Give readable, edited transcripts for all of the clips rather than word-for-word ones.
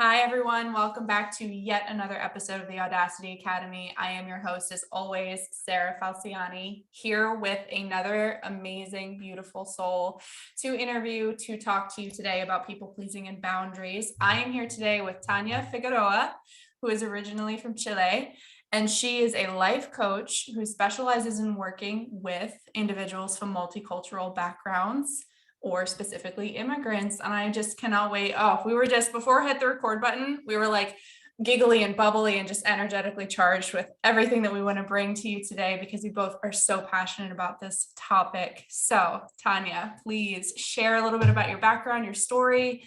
Hi, everyone. Welcome back to yet another episode of the Audacity Academy. I am your host, as always, Sarah Falciani, here with another amazing, beautiful soul to interview, to talk to you today about people pleasing and boundaries. I am here today with Tania Figueroa, who is originally from Chile, and she is a life coach who specializes in working with individuals from multicultural backgrounds, or specifically immigrants. And I just cannot wait. We were just, before I hit the record button, we were like giggly and bubbly and just energetically charged with everything that we want to bring to you today, because we both are so passionate about this topic. So Tania, please share a little bit about your background, your story,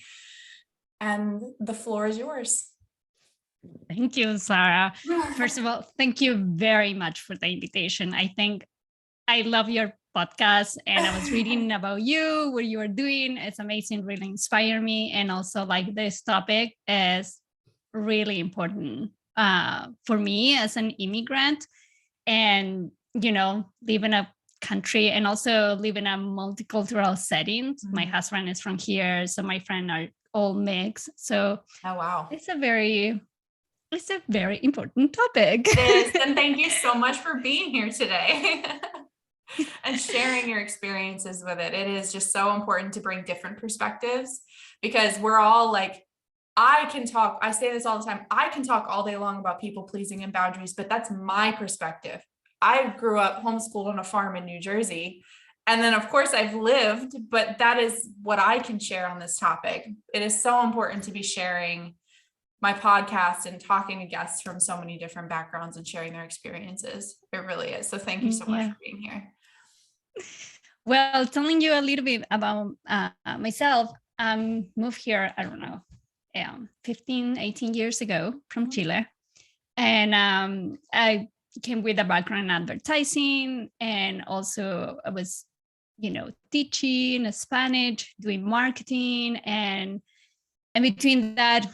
and the floor is yours. Thank you, Sarah. First of all, thank you very much for the invitation. I think I love your podcast, and I was reading about you, what you are doing. It's amazing, really inspire me. And also, like, this topic is really important for me as an immigrant, and live in a country and also live in a multicultural setting. Mm-hmm. My husband is from here, so my friends are all mixed. So wow, it's a very important topic. It is. And thank you so much for being here today. And sharing your experiences with it. It is just so important to bring different perspectives, because we're all like, I say this all the time, I can talk all day long about people pleasing and boundaries, but that's my perspective. I grew up homeschooled on a farm in New Jersey. And then of course I've lived, but that is what I can share on this topic. It is so important to be sharing my podcast and talking to guests from so many different backgrounds and sharing their experiences. It really is. So thank you so much for being here. Well, telling you a little bit about myself, moved here, I don't know, 15, 18 years ago from Chile. And I came with a background in advertising, and also I was, teaching Spanish, doing marketing, and between that,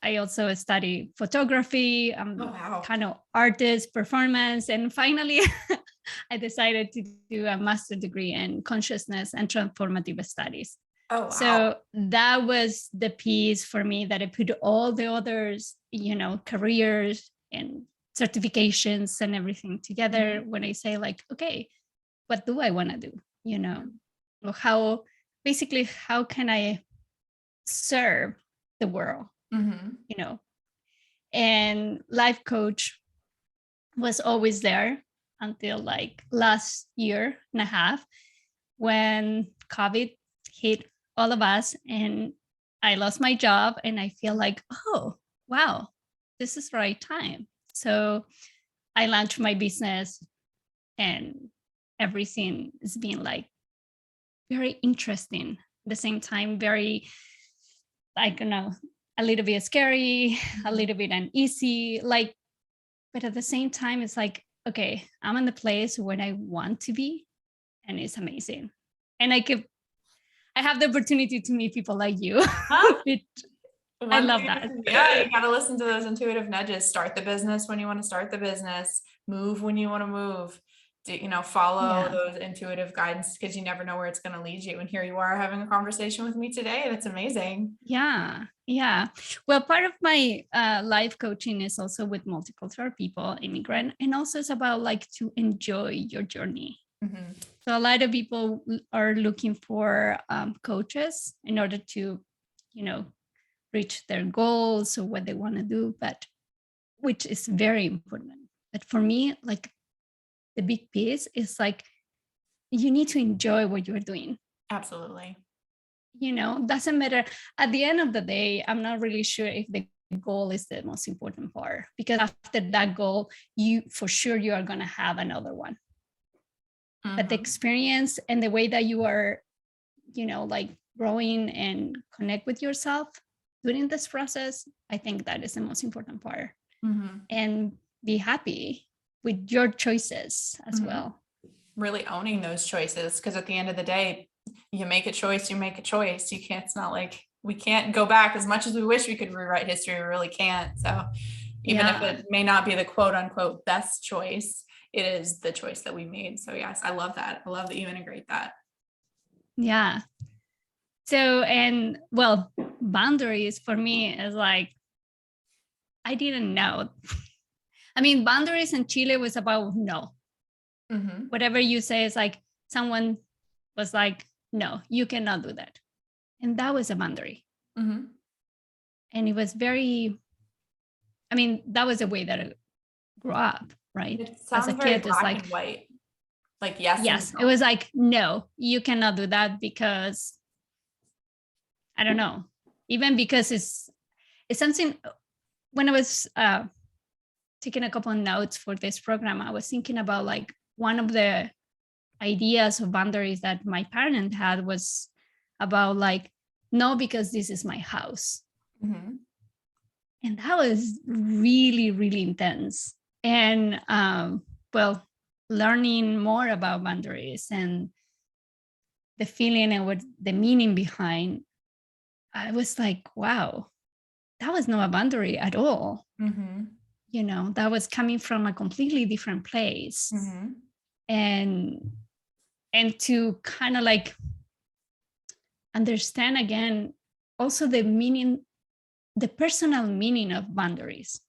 I also study photography, kind of artist, performance, and finally I decided to do a master's degree in consciousness and transformative studies. Oh, wow. So that was the piece for me that I put all the others, careers and certifications and everything together when I say, like, okay, what do I want to do? How can I serve the world? And life coach was always there until like last year and a half, when COVID hit all of us and I lost my job, and I feel like, oh, wow, this is the right time. So I launched my business, and everything is being like very interesting. At the same time, very, I don't know, a little bit scary, a little bit uneasy, but at the same time, it's like, okay, I'm in the place where I want to be, and it's amazing. And I have the opportunity to meet people like you. Huh? I love that. Yeah, you got to listen to those intuitive nudges. Start the business when you want to start the business, move when you want to move. Follow those intuitive guidance, because you never know where it's going to lead you. And here you are having a conversation with me today. That's amazing. Yeah. Well, part of my life coaching is also with multicultural people, immigrant, and also it's about like to enjoy your journey. Mm-hmm. So a lot of people are looking for coaches in order to, reach their goals or what they want to do, which is very important. But for me, like, the big piece is like, you need to enjoy what you're doing. Absolutely. Doesn't matter. At the end of the day, I'm not really sure if the goal is the most important part, because after that goal, you are going to have another one. Mm-hmm. But the experience and the way that you are, like, growing and connect with yourself during this process, I think that is the most important part. Mm-hmm. And be happy with your choices as well. Really owning those choices, because at the end of the day, you make a choice, you make a choice. It's not like we can't go back. As much as we wish we could rewrite history, we really can't. So even if it may not be the quote unquote best choice, it is the choice that we made. So yes, I love that. I love that you integrate that. Yeah. So, and well, boundaries for me is like, I didn't know. I mean, boundaries in Chile was about no. Mm-hmm. Whatever you say is like, someone was like, no, you cannot do that. And that was a boundary. Mm-hmm. And it was very, I mean, that was the way that I grew up, right? It As a sounds very kid, it's black like, and white, like yes and yes, it no. was like, no, you cannot do that because I don't know, even because it's something. When I was taking a couple of notes for this program, I was thinking about like one of the ideas of boundaries that my parent had was about like, no, because this is my house. Mm-hmm. And that was really, really intense. And well, learning more about boundaries and the feeling and what the meaning behind, I was like, wow, that was not a boundary at all. Mm-hmm. You know, that was coming from a completely different place. Mm-hmm. And to kind of like understand again also the meaning, the personal meaning of boundaries,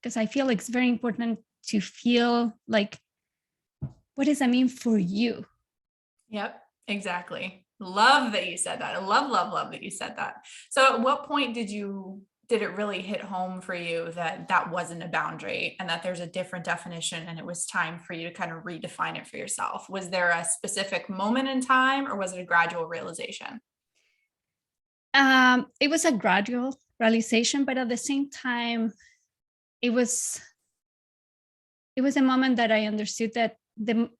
because I feel like it's very important to feel like, what does that mean for you? Yep, exactly. Love that you said that. I love, love, love that you said that. So at what point did it really hit home for you that that wasn't a boundary and that there's a different definition and it was time for you to kind of redefine it for yourself? Was there a specific moment in time or was it a gradual realization? It was a gradual realization, but at the same time, it was a moment that I understood that the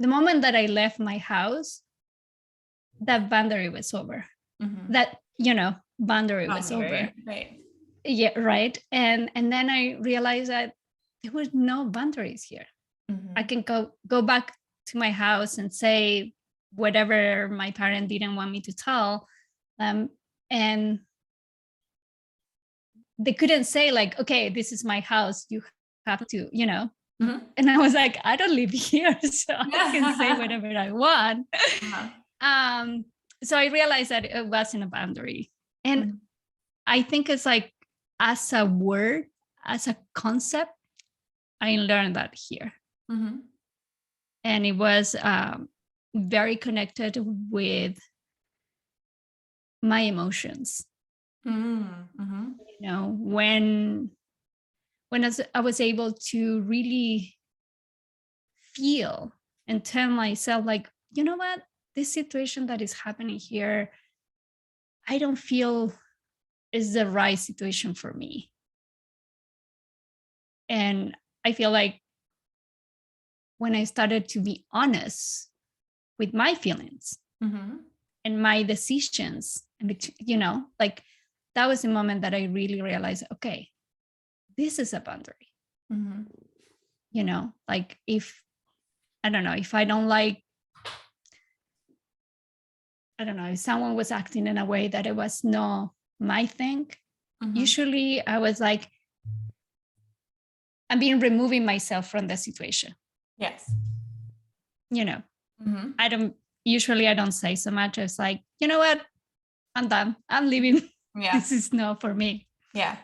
moment that I left my house, that boundary was over. Mm-hmm. That, boundary was over. Right. Yeah, right. And then I realized that there were no boundaries here. I Mm-hmm. can go back to my house and say whatever my parent didn't want me to tell. And they couldn't say like, okay, this is my house, you have to, Mm-hmm. and I was like, I don't live here, so I can say Yeah. whatever I want. Uh-huh. um so I realized that it wasn't a boundary. And Mm-hmm. I think it's like, as a word, as a concept, I learned that here. Mm-hmm. And it was very connected with my emotions. Mm-hmm. When I was able to really feel and tell myself like, you know what, this situation that is happening here, I don't feel is the right situation for me. And I feel like when I started to be honest with my feelings Mm-hmm. and my decisions, and like, that was the moment that I really realized, okay, this is a boundary. Mm-hmm. Like, if I don't know, if I don't like, I don't know, if someone was acting in a way that it was not my thing, Mm-hmm. usually I was like, I'm being removing myself from the situation. Yes. you know Mm-hmm. I don't say so much. It's like, you know what, I'm done, I'm leaving. Yeah. This is not for me. Yeah.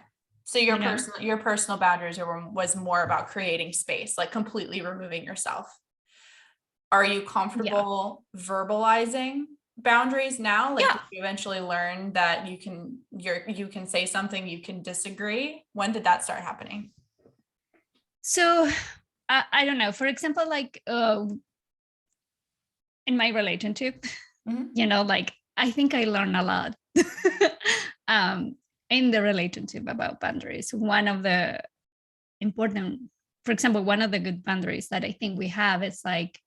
So your personal boundaries was more about creating space, like completely removing yourself. Are you Yeah. comfortable verbalizing boundaries now? Like, Yeah. did you eventually learn that you can say something, you can disagree? When did that start happening? So I don't know, for example, like, in my relationship, Mm-hmm. like, I think I learned a lot um in the relationship about boundaries. One of the important, for example, one of the good boundaries that I think we have is like,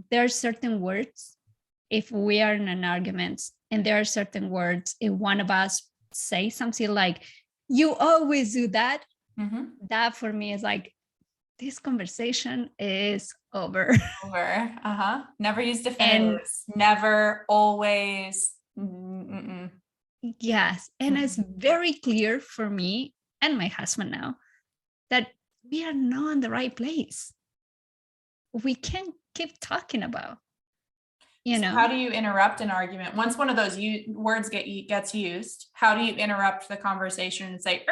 there are certain words if we are in an argument, and there are certain words if one of us say something like, you always do that, Mm-hmm. that for me is like, this conversation is over. Over. Uh-huh. Never use And definitives. Never, always. Mm-mm. yes, and it's Mm-mm. very clear for me and my husband now that we are not in the right place. We can't keep talking about. you So know. how do you interrupt an argument? Once one of those words gets used, how do you interrupt the conversation and say,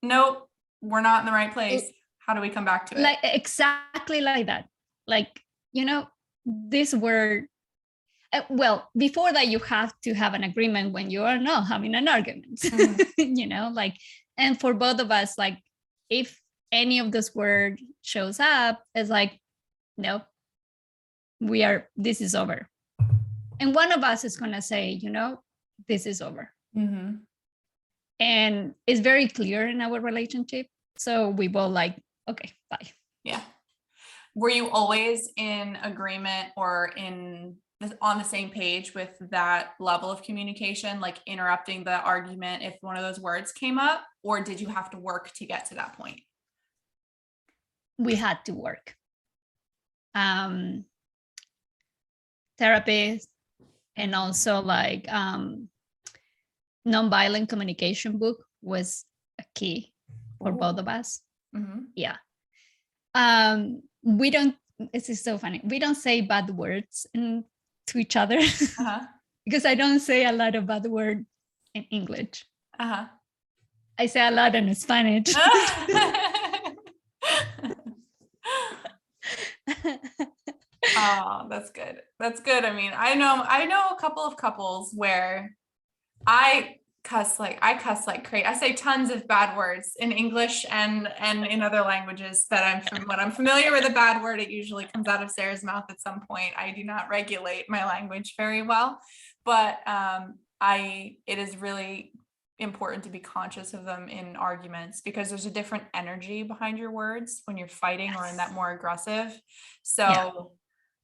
nope, we're not in the right place? How do we come back to it? Like exactly like that. Like, you know, this word, well, before that, you have to have an agreement when you are not having an argument, you know, like, and for both of us, like, if any of this word shows up, it's like, no, this is over. And one of us is going to say, you know, this is over. And it's very clear in our relationship. So we both like, okay, bye. Yeah. Were you always in agreement or on the same page with that level of communication, like interrupting the argument if one of those words came up, or did you have to work to get to that point? We had to work. Therapists and also like nonviolent communication book was a key for both of us. Yeah. We don't, this is so funny. We don't say bad words to each other because I don't say a lot of bad words in English. I say a lot in Spanish. Oh, that's good. That's good. I mean, I know a couple of couples where I cuss like crazy. I say tons of bad words in English and in other languages that when I'm familiar with a bad word, it usually comes out of Sarah's mouth at some point. I do not regulate my language very well, but it is really important to be conscious of them in arguments because there's a different energy behind your words when you're fighting or in that more aggressive. So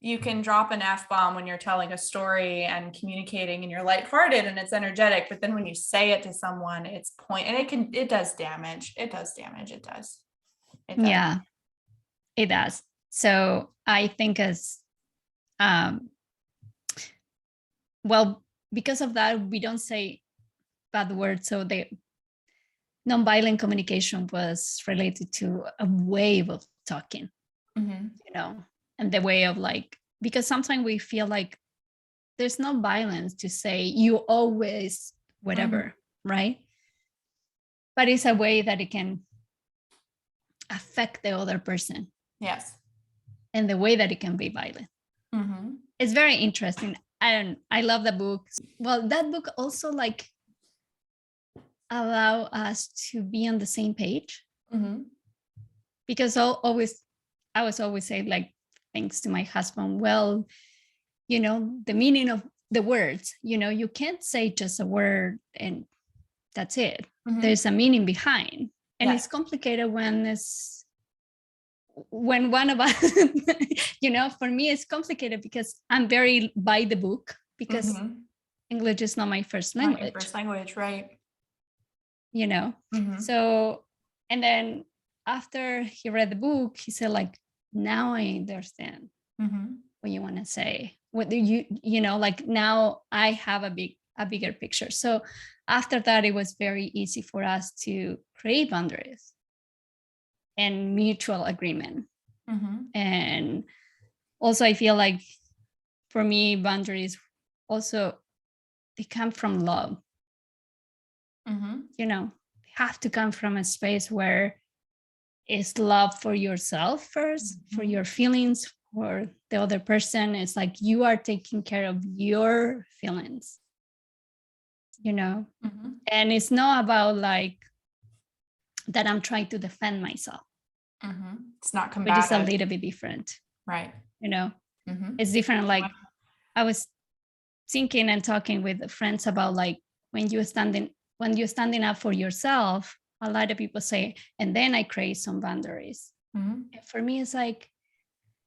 you can drop an F-bomb when you're telling a story and communicating and you're lighthearted and it's energetic, but then when you say it to someone, it's and it does damage. It does. Yeah, it does. So I think well, because of that, we don't say bad words. So the nonviolent communication was related to a way of talking, you know, and the way of like, because sometimes we feel like there's no violence to say you always whatever, right? But it's a way that it can affect the other person. Yes. And the way that it can be violent. It's very interesting. And I love the book. Well, that book also like allow us to be on the same page. Because I was always saying like, thanks to my husband, well, you know, the meaning of the words, you know, you can't say just a word and that's it. There's a meaning behind. And it's complicated when one of us, you know, for me, it's complicated because I'm very by the book because English is not my first language. Not your first language, right. You know, so, and then after he read the book, he said like, now I understand what you want to say. What do you know, like now I have a bigger picture. So after that, it was very easy for us to create boundaries and mutual agreement. And also I feel like for me, boundaries also, they come from love. You know, they have to come from a space where it's love for yourself first, for your feelings, for the other person. It's like you are taking care of your feelings, you know, and it's not about like that I'm trying to defend myself. It's not combative. But it's a little bit different. Right. You know, it's different. Like I was thinking and talking with friends about like when you're standing up for yourself, a lot of people say, and then I create some boundaries. And for me, it's like,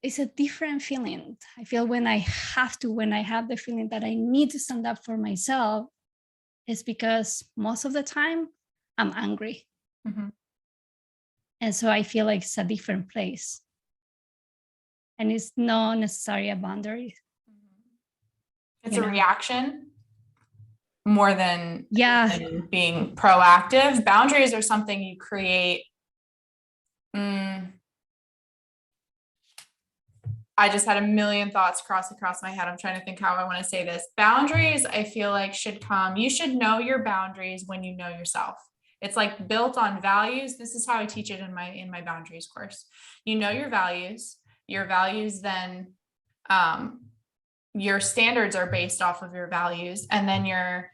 it's a different feeling. I feel when I have the feeling that I need to stand up for myself, it's because most of the time I'm angry. And so I feel like it's a different place. And it's not necessarily a boundary. It's a reaction more than being proactive. Boundaries are something you create. I I just had a million thoughts cross across my head. I'm trying to think how I want to say this. Boundaries, I feel like you should know your boundaries when you know yourself. It's like built on values. This is how I teach it in my boundaries course. You know your values then, your standards are based off of your values, and then your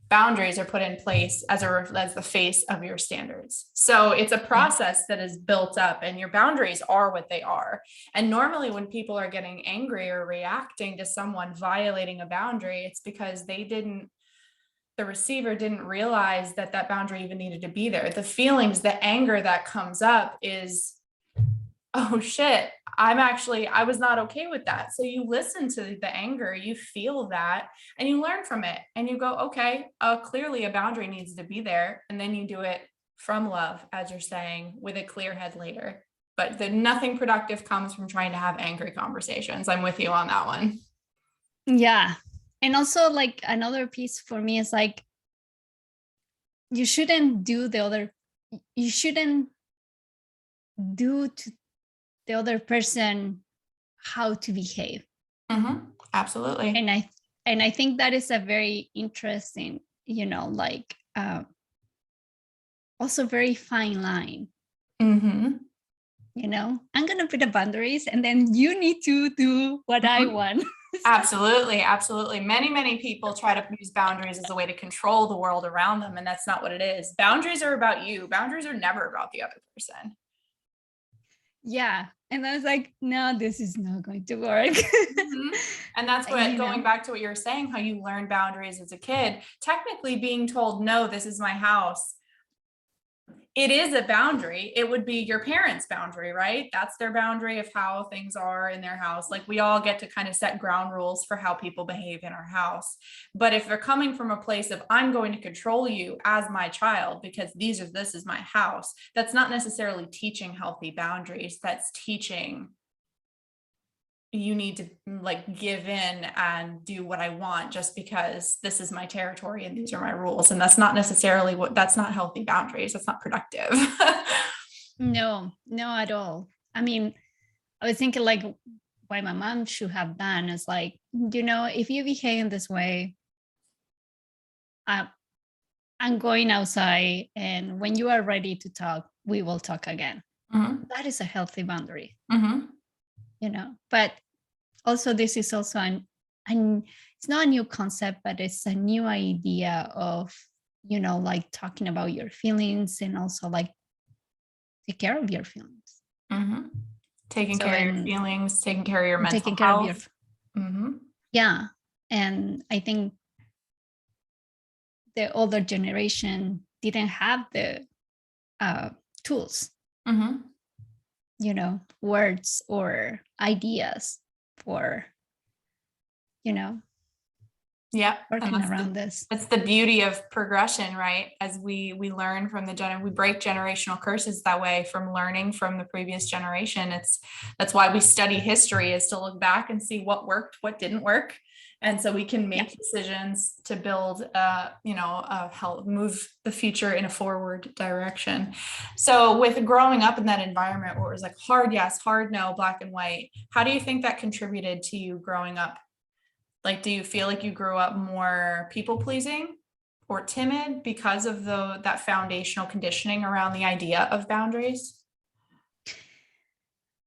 boundaries are put in place as the face of your standards. So it's a process that is built up, and your boundaries are what they are. And normally when people are getting angry or reacting to someone violating a boundary, it's because the receiver didn't realize that that boundary even needed to be there. The feelings, the anger that comes up is, oh shit, I was not okay with that. So you listen to the anger, you feel that, and you learn from it, and you go, okay, clearly a boundary needs to be there. And then you do it from love, as you're saying, with a clear head later. But nothing productive comes from trying to have angry conversations. I'm with you on that one. Yeah. And also, like, another piece for me is like, you shouldn't do to the other person how to behave. Mm-hmm. Absolutely. And I think that is a very interesting, like, also very fine line. Mm-hmm. I'm gonna put the boundaries, and then you need to do what I want. Absolutely. Absolutely. Many people try to use boundaries as a way to control the world around them, and that's not what it is. Boundaries are about you. Boundaries are never about the other person. Yeah. And I was like, no, this is not going to work. Mm-hmm. And that's what, going back to what you were saying, how you learned boundaries as a kid, technically being told, no, this is my house. It is a boundary. It would be your parents' boundary, right? That's their boundary of how things are in their house. Like, we all get to kind of set ground rules for how people behave in our house. But if they're coming from a place of, I'm going to control you as my child because this is my house, that's not necessarily teaching healthy boundaries. That's teaching, you need to like give in and do what I want just because this is my territory and these are my rules. And that's not necessarily that's not healthy boundaries. That's not productive. No, at all. I mean, I was thinking like what my mom should have done is like, if you behave in this way, I'm going outside, and when you are ready to talk, we will talk again. Mm-hmm. That is a healthy boundary. Mm-hmm. But also this is also it's not a new concept, but it's a new idea of, like talking about your feelings, and also like take care of your feelings. Mm-hmm. Taking care of your feelings, taking care of your mental health. Mm-hmm. Yeah. And I think the older generation didn't have the tools, mm-hmm. Words or ideas for, yeah, working around this. That's the beauty of progression, right? As we learn from we break generational curses that way, from learning from the previous generation. That's why we study history, is to look back and see what worked, what didn't work. And so we can make decisions to build, help move the future in a forward direction. So with growing up in that environment where it was like hard yes, hard no, black and white, how do you think that contributed to you growing up? Like, do you feel like you grew up more people pleasing or timid because of that foundational conditioning around the idea of boundaries?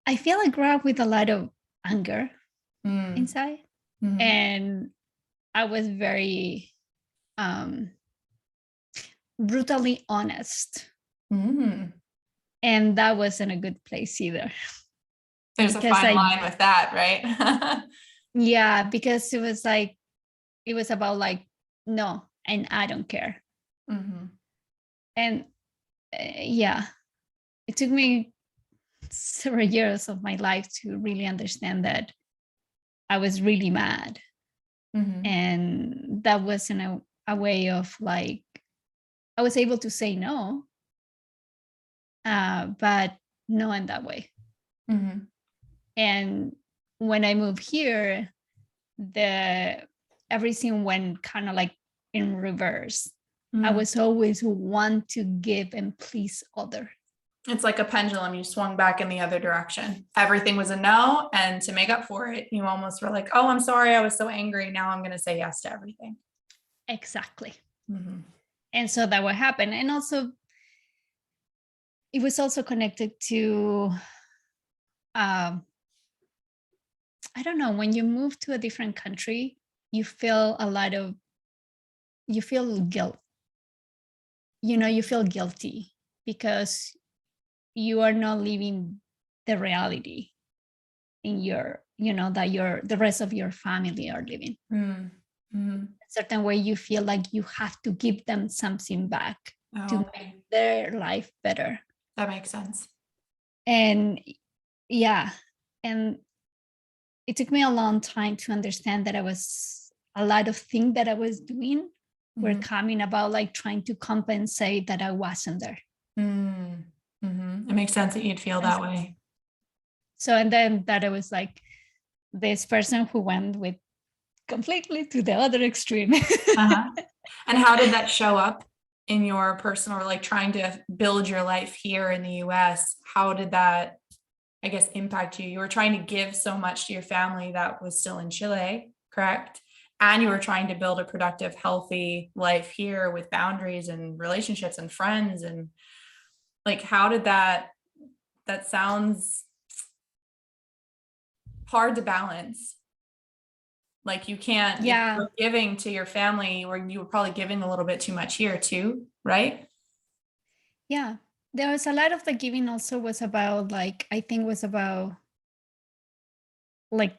I feel I grew up with a lot of anger inside. Mm-hmm. And I was very brutally honest. Mm-hmm. And that wasn't a good place either. There's a fine line with that, right? Yeah, because it was about like, no, and I don't care. Mm-hmm. And yeah, it took me several years of my life to really understand that I was really mad. Mm-hmm. And that wasn't a way of like, I was able to say no, but no in that way. Mm-hmm. And when I moved here, everything went kind of like in reverse. Mm-hmm. I was always want to give and please others. It's like a pendulum. You swung back in the other direction. Everything was a no. And to make up for it, you almost were like, oh, I'm sorry. I was so angry. Now I'm going to say yes to everything. Exactly. Mm-hmm. And so that would happen. And also, it was also connected to, I don't know, when you move to a different country, you feel guilt. You feel guilty because you are not living the reality in the rest of your family are living. Mm-hmm. A certain way you feel like you have to give them something back to make their life better. That makes sense. And yeah, and it took me a long time to understand that a lot of things that I was doing were coming about like trying to compensate that I wasn't there. It makes sense that you'd feel that way. So, and then that I was like this person who went with completely to the other extreme. And how did that show up in your personal, like trying to build your life here in the US? How did that, I guess, impact you? You were trying to give so much to your family that was still in Chile, correct? And you were trying to build a productive, healthy life here with boundaries and relationships and friends. And like, how did that sounds hard to balance. Like you can't, you're giving to your family, or you were probably giving a little bit too much here too, right? Yeah. There was a lot of the giving also was about like, I think was about like,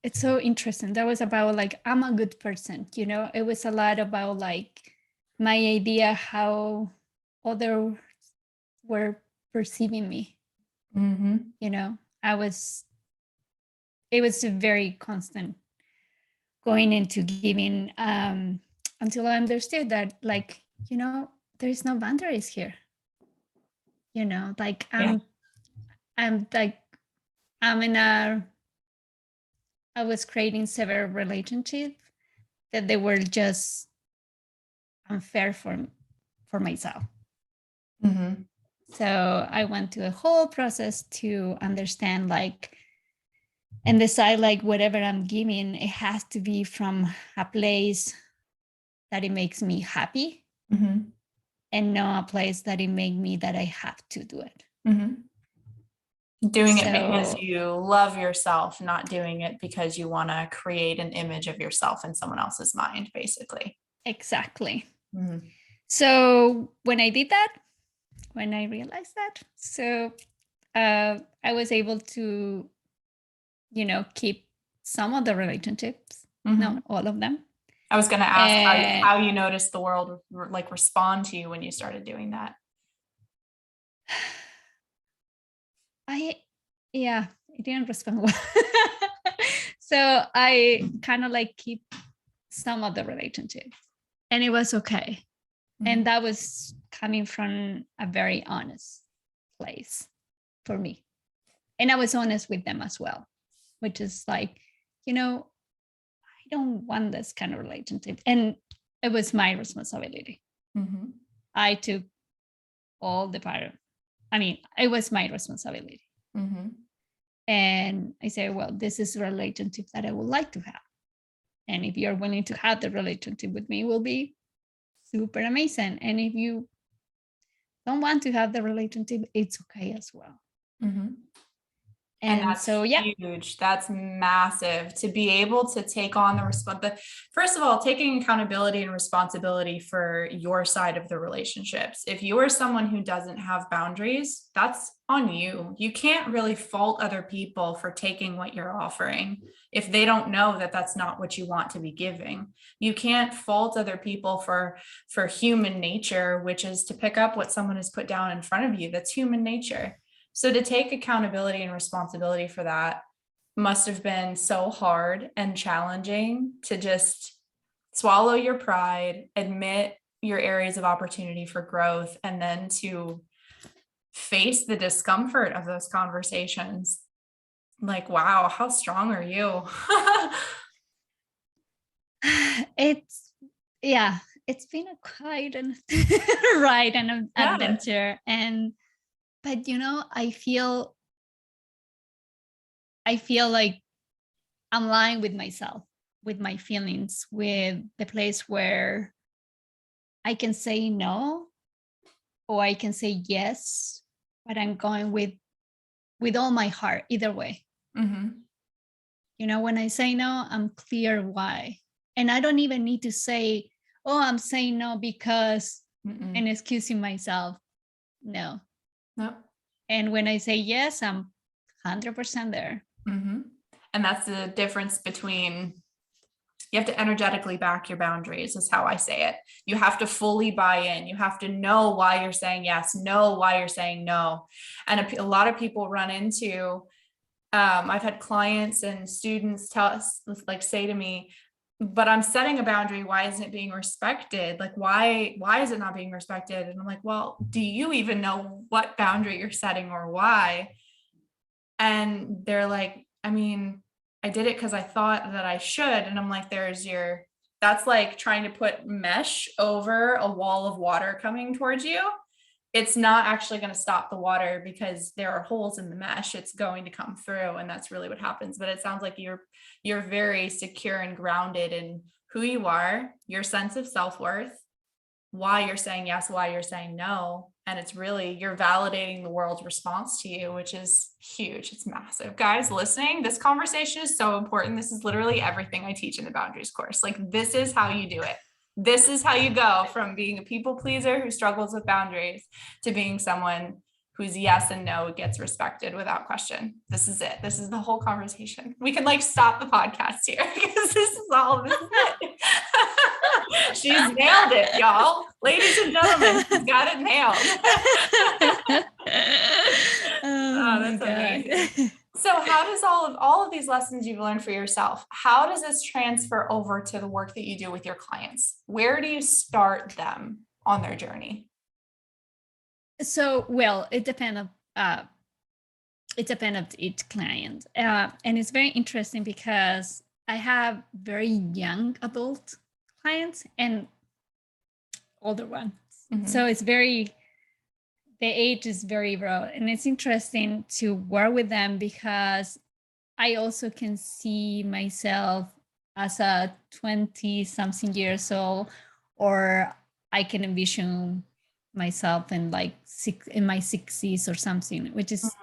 it's so interesting. That was about like, I'm a good person, it was a lot about like my idea how others were perceiving me. It was a very constant going into giving until I understood that like, there's no boundaries here. Like I was creating several relationships that they were just unfair for myself. So I went through a whole process to understand like and decide like whatever I'm giving, it has to be from a place that it makes me happy and not a place that it make me that I have to do it. Doing it because you love yourself, not doing it because you want to create an image of yourself in someone else's mind, basically. Exactly. So when I did that, when I realized that, so I was able to, keep some of the relationships, not all of them. I was going to ask how you noticed the world like respond to you when you started doing that. It didn't respond well. So I kind of like keep some of the relationships and it was okay. And that was coming from a very honest place for me. And I was honest with them as well, which is like, I don't want this kind of relationship. And it was my responsibility. I took all the part. It was my responsibility. And I say, well, this is a relationship that I would like to have. And if you're willing to have the relationship with me, it will be super amazing. And if you don't want to have the relationship, it's okay as well. And that's huge. That's massive to be able to take on the first of all, taking accountability and responsibility for your side of the relationships. If you are someone who doesn't have boundaries, that's on you. You can't really fault other people for taking what you're offering if they don't know that that's not what you want to be giving. You can't fault other people for human nature, which is to pick up what someone has put down in front of you. That's human nature. So to take accountability and responsibility for that must have been so hard and challenging to just swallow your pride, admit your areas of opportunity for growth, and then to face the discomfort of those conversations. Like, wow, how strong are you? It's been a quite an ride and an adventure. And But I feel like I'm lying with myself, with my feelings, with the place where I can say no or I can say yes, but I'm going with all my heart either way. Mm-hmm. When I say no, I'm clear why. And I don't even need to say, oh, I'm saying no because, and excusing myself. No. No. And when I say yes, I'm 100% there. Mm-hmm. And that's the difference between, you have to energetically back your boundaries, is how I say it. You have to fully buy in. You have to know why you're saying yes, know why you're saying no. And a lot of people run into, I've had clients and students tell us, like, say to me, but I'm setting a boundary. Why isn't it being respected? Like, why is it not being respected? And I'm like, well, do you even know what boundary you're setting or why? And they're like, I mean, I did it because I thought that I should. And I'm like, that's like trying to put mesh over a wall of water coming towards you. It's not actually going to stop the water because there are holes in the mesh. It's going to come through. And that's really what happens. But it sounds like you're very secure and grounded in who you are, your sense of self-worth, why you're saying yes, why you're saying no. And it's really, you're validating the world's response to you, which is huge. It's massive. Guys listening, this conversation is so important. This is literally everything I teach in the boundaries course. Like, this is how you do it. This is how you go from being a people pleaser who struggles with boundaries to being someone whose yes and no gets respected without question. This is it. This is the whole conversation. We can like stop the podcast here because this is it. She's nailed it, y'all. Ladies and gentlemen, she's got it nailed. Oh, that's amazing. So how does all of these lessons you've learned for yourself, how does this transfer over to the work that you do with your clients? Where do you start them on their journey? So, well, it depends on each client. And it's very interesting because I have very young adult clients and older ones. Mm-hmm. So the age is very broad, and it's interesting to work with them because I also can see myself as a 20 something years old, or I can envision myself in my 60s or something, which is,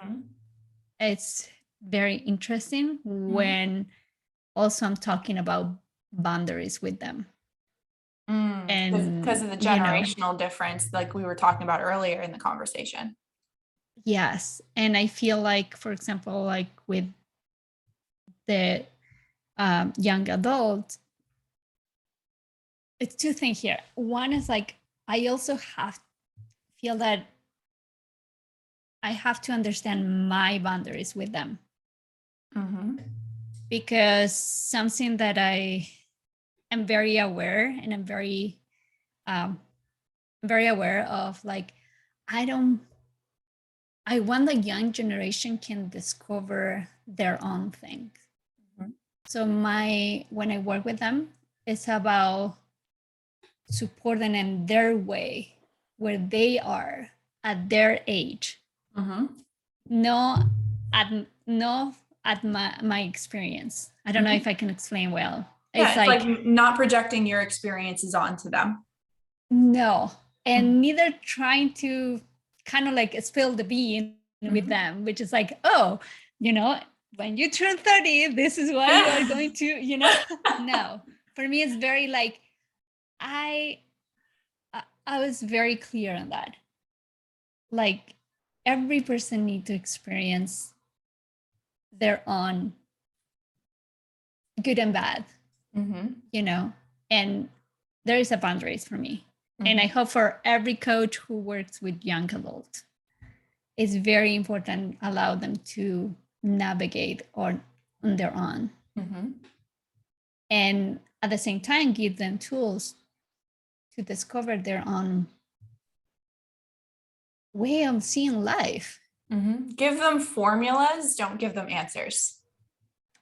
it's very interesting when also I'm talking about boundaries with them. And because of the generational difference, like we were talking about earlier in the conversation. Yes. And I feel like, for example, like with the young adult, it's two things here. One is like, I also feel that I have to understand my boundaries with them. Because something that I am very aware, and I'm very aware of, like, I want the young generation can discover their own things. So when I work with them, it's about supporting in their way, where they are at their age. No at my experience. I don't know if I can explain well. Yeah, it's like not projecting your experiences onto them. No, and neither trying to kind of like spill the bean with them, which is like, oh, when you turn 30, this is what you are going to, No, for me, it's very like, I was very clear on that. Like, every person needs to experience their own good and bad, and there is a boundaries for me. And I hope for every coach who works with young adults, it's very important allow them to navigate on their own. And at the same time, give them tools to discover their own way of seeing life. Give them formulas, don't give them answers.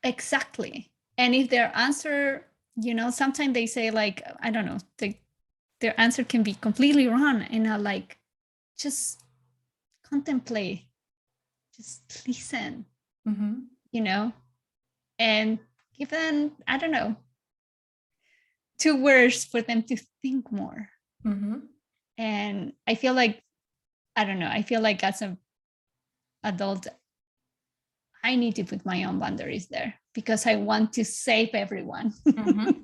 Exactly. And if their answer, sometimes they say, like, I don't know, their answer can be completely wrong. And I like, just contemplate, just listen, Mm-hmm. and give them, I don't know, 2 words for them to think more. Mm-hmm. And I feel like, I don't know, I feel like as an adult, I need to put my own boundaries there because I want to save everyone. Mm-hmm.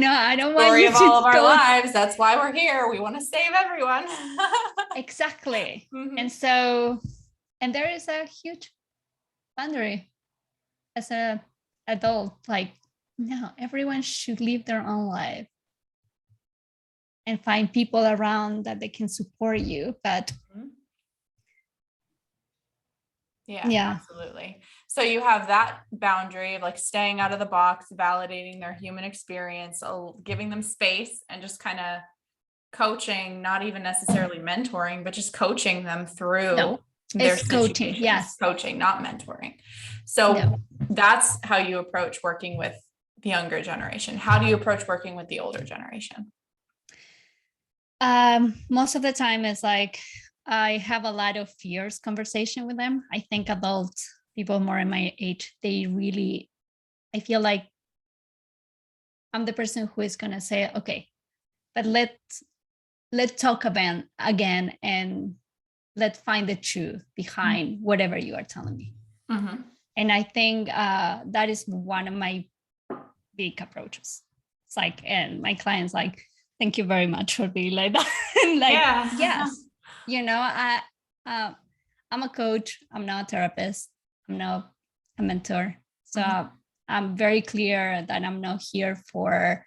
I don't want Story you of to all of our go. lives. That's why we're here. We want to save everyone. Exactly. Mm-hmm. And there is a huge boundary as an adult. Like, no, everyone should live their own life and find people around that they can support you. But yeah, absolutely. So you have that boundary of like staying out of the box, validating their human experience, giving them space, and just kind of coaching, not even necessarily mentoring, but just coaching them through their coaching. situations. Yes. Coaching, not mentoring. So that's how you approach working with the younger generation. How do you approach working with the older generation? Most of the time it's like I have a lot of fierce conversation with them. I think adult people more in my age, I feel like I'm the person who is going to say, okay, but let's talk about again, and let's find the truth behind whatever you are telling me. Mm-hmm. And I think that is one of my big approaches. It's like, and my clients like, thank you very much for being like that. Yes, I'm a coach. I'm not a therapist. I'm not a mentor. So I'm very clear that I'm not here for,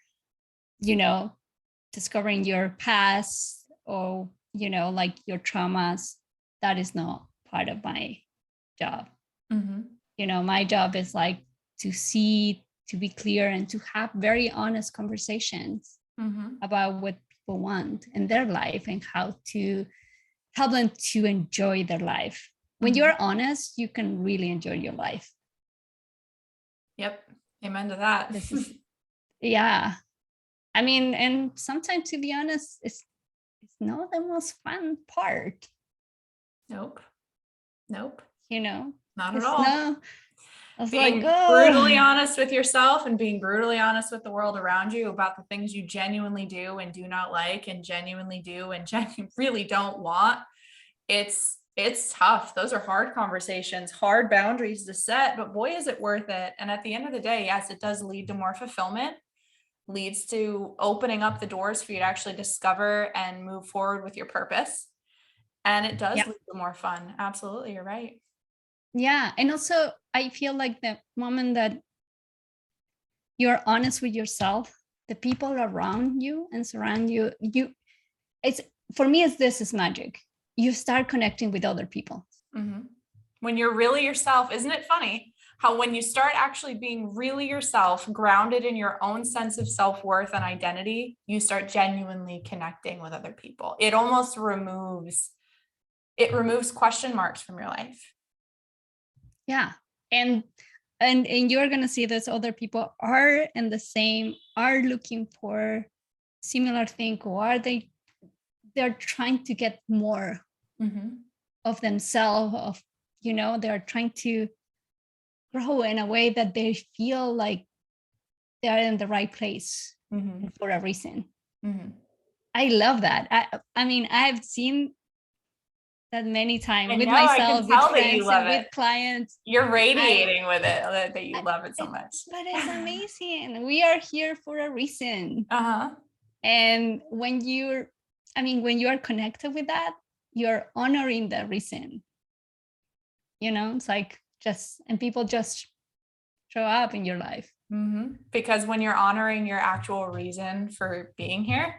discovering your past or, like your traumas. That is not part of my job. My job is like to be clear and to have very honest conversations about what people want in their life and how to help them to enjoy their life. When you're honest, you can really enjoy your life. Yep. Amen to that. Yeah. I mean, and sometimes, to be honest, it's not the most fun part. Nope. Not at all. Being brutally honest with yourself and being brutally honest with the world around you about the things you genuinely do and do not like and genuinely do and really don't want. It's tough. Those are hard conversations, hard boundaries to set, but boy, is it worth it. And at the end of the day, yes, it does lead to more fulfillment, leads to opening up the doors for you to actually discover and move forward with your purpose. And it does lead to more fun. Absolutely. You're right. Yeah. And also I feel like the moment that you're honest with yourself, the people around you and surround you, for me, this is magic. You start connecting with other people. When you're really yourself, isn't it funny how when you start actually being really yourself, grounded in your own sense of self-worth and identity, you start genuinely connecting with other people. It almost removes question marks from your life. Yeah. And you're going to see this other people are looking for similar thing, or they're trying to get more of themselves, they're trying to grow in a way that they feel like they're in the right place for a reason. I love that. I mean, I've seen that many times with myself, with friends, and with clients. You're radiating with it, that you love it so much. But it's amazing. We are here for a reason. And when you are connected with that, you're honoring the reason. It's like and people just show up in your life. Because when you're honoring your actual reason for being here,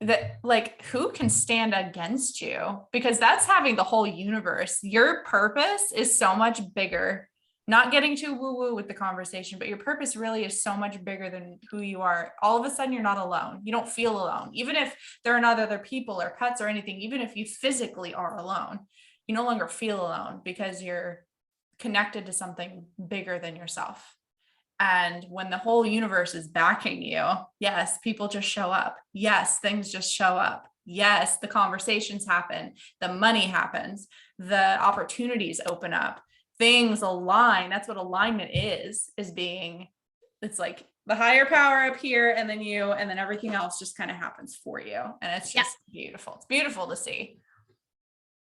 that like who can stand against you? Because that's having the whole universe. Your purpose is so much bigger. Not getting too woo-woo with the conversation, but your purpose really is so much bigger than who you are. All of a sudden, you're not alone. You don't feel alone. Even if there are not other people or pets or anything, even if you physically are alone, you no longer feel alone because you're connected to something bigger than yourself. And when the whole universe is backing you, yes, people just show up. Yes, things just show up. yes, the conversations happen, the money happens, the opportunities open up, things align. That's what alignment is being, it's like the higher power up here, and then you, and then everything else just kind of happens for you. And it's just beautiful. It's beautiful to see.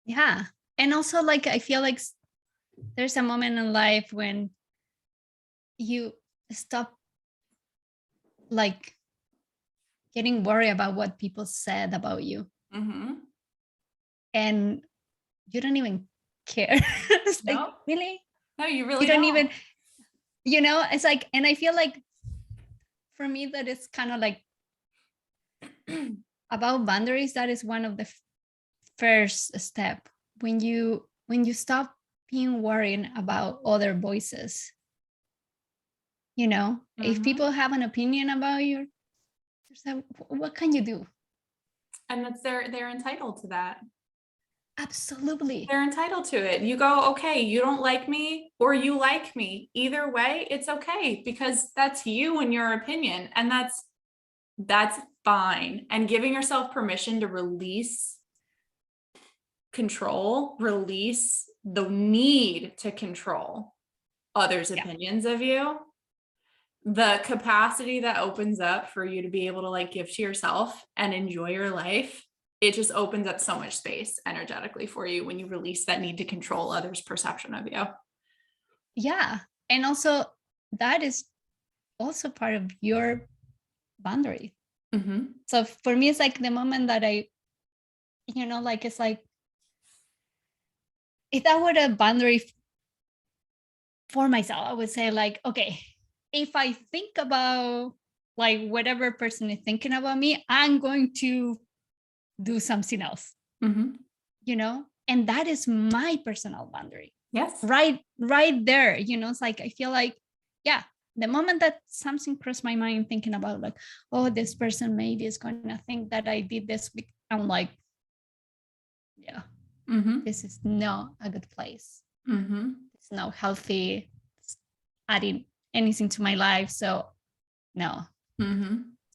Yeah. And also, like, I feel like there's a moment in life when you stop like getting worried about what people said about you. Mm-hmm. And you don't even care. It's like, Nope. really? No, you really You don't even, it's like, and I feel like for me, that is kind of like about boundaries. That is one of the first step when you stop being worried about other voices. If people have an opinion about you, what can you do? And that's they're entitled to that. Absolutely. They're entitled to it. You go, okay, you don't like me or you like me. Either way, it's okay, because that's you and your opinion. And that's fine. And giving yourself permission to release control, release the need to control others' opinions of you, the capacity that opens up for you to be able to like give to yourself and enjoy your life. It just opens up so much space energetically for you when you release that need to control others' perception of you. Yeah. And also that is also part of your boundary. Mm-hmm. So for me, it's like the moment that I, like, it's like, if that were a boundary for myself, I would say like, okay, if I think about like whatever person is thinking about me, I'm going to do something else, Mm-hmm. And that is my personal boundary. Yes. Right there, it's like, I feel like, yeah, the moment that something crossed my mind thinking about like, oh, this person maybe is going to think that I did this, I'm like, yeah, this is not a good place. It's not healthy. It's adding anything to my life. So no.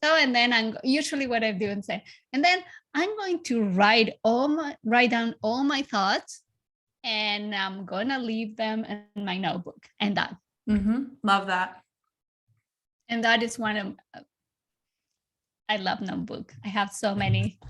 So, and then I'm usually what I do and say, and then I'm going to write down all my thoughts, and I'm gonna leave them in my notebook, and that. Love that. And that is one of, I love notebook. I have so many.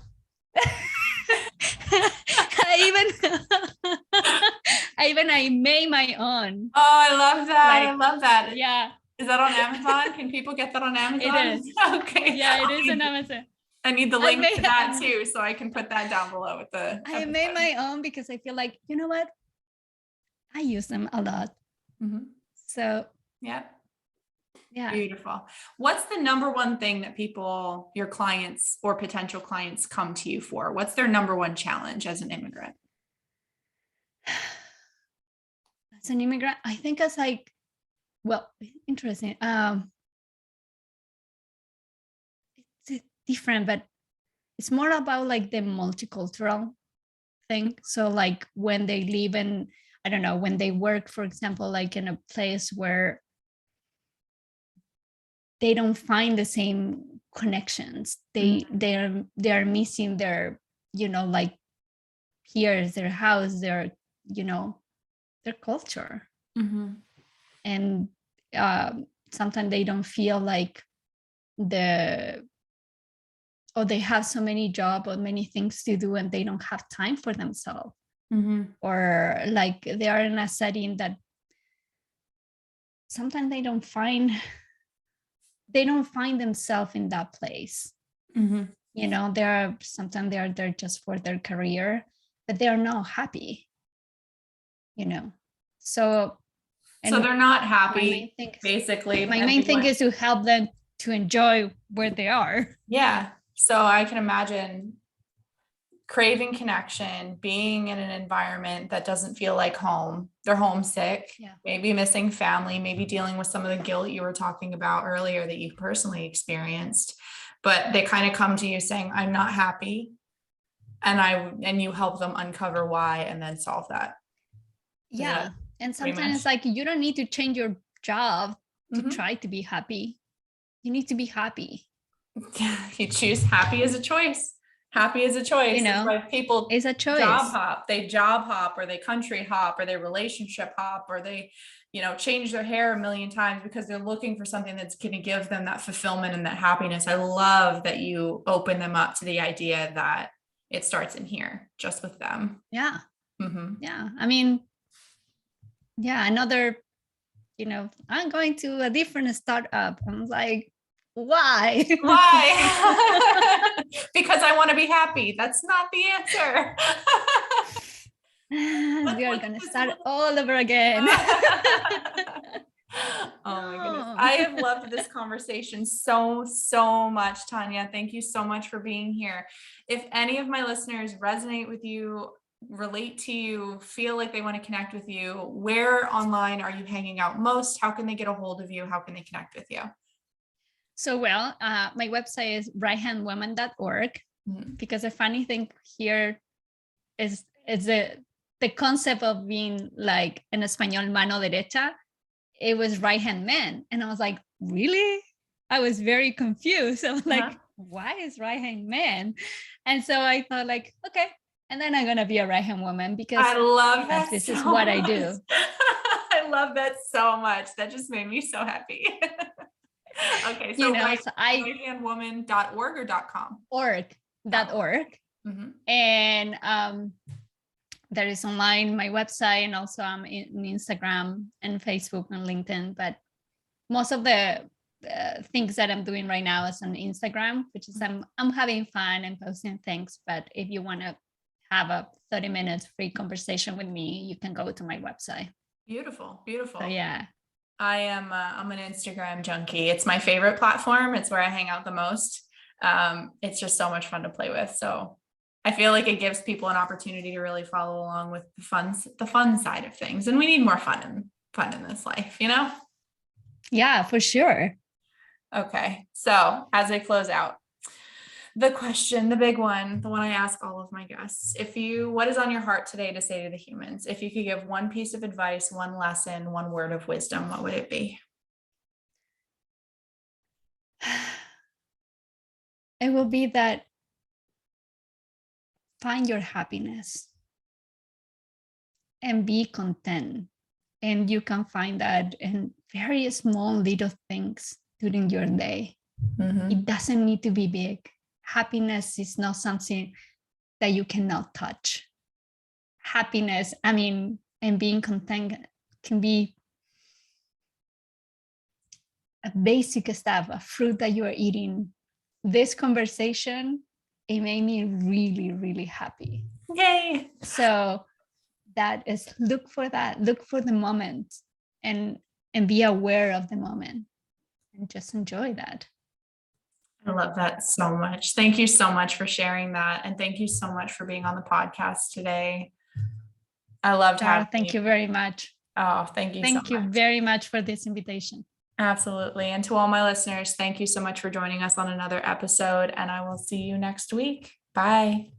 I made my own. Oh, I love that. Like, I love that. Yeah. Is that on Amazon? Can people get that on Amazon? It is. Okay. Yeah, it is on Amazon. I need the link to that too, so I can put that down below with the episode. I made my own because I feel like, you know what? I use them a lot. So yeah. Yeah. Beautiful. What's the number one thing that people, your clients or potential clients, come to you for? What's their number one challenge as an immigrant? As an immigrant, I think it's like, well, interesting. It's different, but it's more about like the multicultural thing. So like when they live in, I don't know, when they work, for example, like in a place where they don't find the same connections, they're missing their, like peers, their house, their, their culture. And sometimes they don't feel like they have so many jobs or many things to do, and they don't have time for themselves. Or like they are in a setting that sometimes they don't find themselves in that place. Sometimes they are there just for their career, but they are not happy, so they're not happy, basically. My main thing is to help them to enjoy where they are. Yeah. So I can imagine craving connection, being in an environment that doesn't feel like home. They're homesick, maybe missing family, maybe dealing with some of the guilt you were talking about earlier that you personally experienced, but they kind of come to you saying, I'm not happy. And you help them uncover why and then solve that. Yeah. And sometimes it's like, you don't need to change your job to try to be happy. You need to be happy. You choose happy as a choice. Happy is a choice. You That's know, why people it's a job choice. hop. They job hop, or they country hop, or they relationship hop, or they, change their hair a million times because they're looking for something that's going to give them that fulfillment and that happiness. I love that you open them up to the idea that it starts in here, just with them. Yeah. Mm-hmm. Yeah. I mean, yeah, another, I'm going to a different startup. I'm like, why? Why? Because I want to be happy. That's not the answer. We are going to start all over again. Oh my goodness. I have loved this conversation so, so much, Tania. Thank you so much for being here. If any of my listeners resonate with you, relate to you, feel like they want to connect with you, where online are you hanging out most? How can they get a hold of you? How can they connect with you? So, my website is righthandwoman.org, because the funny thing here is the concept of being like in Espanol mano derecha. It was right hand man, and I was like, really? I was very confused. I was like, why is right hand man? And so I thought, like, okay, and then I'm gonna be a right hand woman, because I love that. This is what I do. I love that so much. That just made me so happy. Okay, so righthandwoman.org or .com? .org. And there is online my website, and also I'm in Instagram and Facebook and LinkedIn. But most of the things that I'm doing right now is on Instagram, which is I'm having fun and posting things. But if you want to have a 30 minutes free conversation with me, you can go to my website. Beautiful, beautiful. So, yeah. I'm an Instagram junkie. It's my favorite platform. It's where I hang out the most. It's just so much fun to play with. So I feel like it gives people an opportunity to really follow along with the fun side of things. And we need more fun in this life, Yeah, for sure. Okay. So as I close out, the question, the big one, the one I ask all of my guests, what is on your heart today to say to the humans? If you could give one piece of advice, one lesson, one word of wisdom, what would it be? It will be that find your happiness and be content. And you can find that in very small little things during your day. Mm-hmm. It doesn't need to be big. Happiness is not something that you cannot touch. Happiness, and being content can be a basic stuff, a fruit that you are eating. This conversation, it made me really, really happy. Yay! So that is, look for the moment, and be aware of the moment, and just enjoy that. I love that so much. Thank you so much for sharing that. And thank you so much for being on the podcast today. I loved having you. Thank you very much. Oh, thank you so much. Thank you very much for this invitation. Absolutely. And to all my listeners, thank you so much for joining us on another episode, and I will see you next week. Bye.